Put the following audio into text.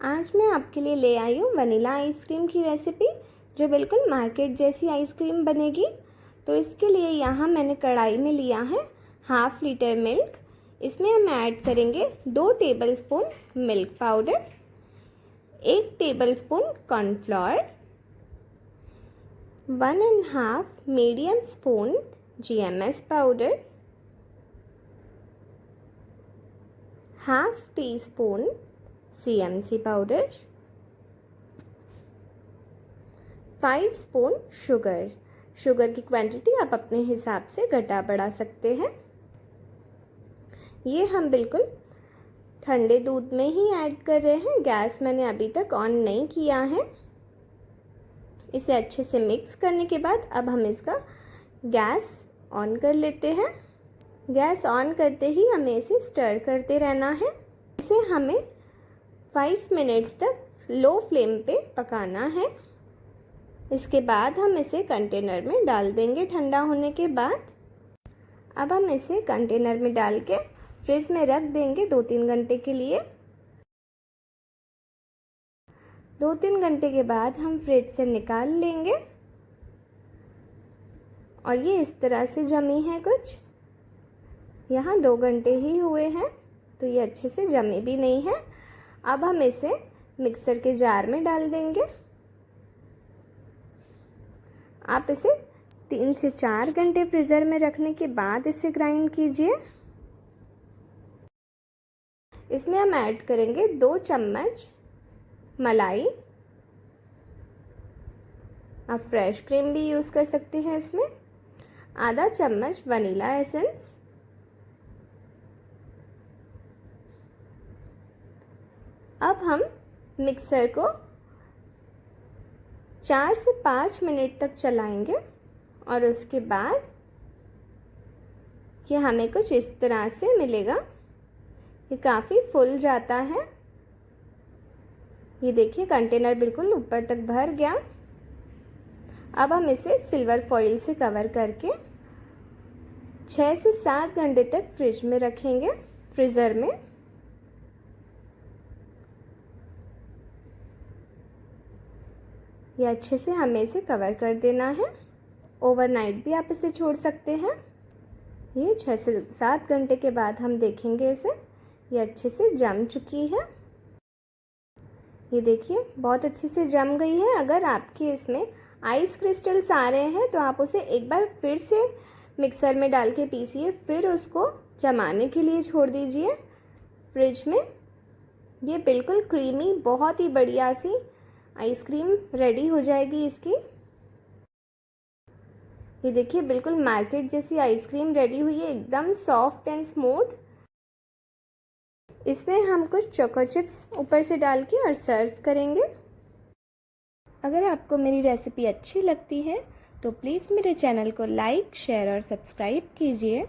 आज मैं आपके लिए ले आई हूँ वनीला आइसक्रीम की रेसिपी, जो बिल्कुल मार्केट जैसी आइसक्रीम बनेगी। तो इसके लिए यहाँ मैंने कढ़ाई में लिया है 1/2 लीटर मिल्क। इसमें हम ऐड करेंगे 2 tablespoon milk powder, 1 tablespoon cornflour, 1½ medium spoon GMS powder, ½ teaspoon CMC powder, 5 spoon sugar. Sugar की क्वांटिटी आप अपने हिसाब से घटा बढ़ा सकते हैं। ये हम बिल्कुल ठंडे दूध में ही ऐड कर रहे हैं। गैस मैंने अभी तक ऑन नहीं किया है। इसे अच्छे से मिक्स करने के बाद अब हम इसका गैस ऑन कर लेते हैं। गैस ऑन करते ही हमें इसे स्टर करते रहना है। इसे हमें 5 मिनट्स तक लो फ्लेम पे पकाना है। इसके बाद हम इसे कंटेनर में डाल देंगे ठंडा होने के बाद। अब हम इसे कंटेनर में डाल के फ्रिज में रख देंगे 2-3 घंटे के लिए। 2-3 घंटे के बाद हम फ्रिज से निकाल लेंगे और ये इस तरह से जमी है कुछ। यहाँ 2 घंटे ही हुए हैं तो ये अच्छे से जमी भी नहीं है। अब हम इसे मिक्सर के जार में डाल देंगे। आप इसे 3 से 4 घंटे फ्रीज़र में रखने के बाद इसे ग्राइंड कीजिए। इसमें हम ऐड करेंगे 2 चम्मच मलाई। आप फ्रेश क्रीम भी यूज़ कर सकते हैं इसमें। आधा चम्मच वनीला एसेंस, अब हम मिक्सर को 4 से 5 मिनट तक चलाएंगे और उसके बाद ये हमें कुछ इस तरह से मिलेगा। ये काफ़ी फूल जाता है। ये देखिए कंटेनर बिल्कुल ऊपर तक भर गया। अब हम इसे सिल्वर फॉइल से कवर करके 6 से 7 घंटे तक फ्रिज में रखेंगे, फ्रीज़र में। ये अच्छे से हमें इसे कवर कर देना है। ओवरनाइट भी आप इसे छोड़ सकते हैं। ये 6 से 7 घंटे के बाद हम देखेंगे इसे। ये अच्छे से जम चुकी है। ये देखिए बहुत अच्छे से जम गई है। अगर आपके इसमें आइस क्रिस्टल्स आ रहे हैं तो आप उसे एक बार फिर से मिक्सर में डाल के पीसिए, फिर उसको जमाने के लिए छोड़ दीजिए फ्रिज में। ये बिल्कुल क्रीमी, बहुत ही बढ़िया सी आइसक्रीम रेडी हो जाएगी इसकी। ये देखिए बिल्कुल मार्केट जैसी आइसक्रीम रेडी हुई है, एकदम सॉफ्ट एंड स्मूथ। इसमें हम कुछ चोको चिप्स ऊपर से डाल के और सर्व करेंगे। अगर आपको मेरी रेसिपी अच्छी लगती है तो प्लीज़ मेरे चैनल को लाइक, शेयर और सब्सक्राइब कीजिए।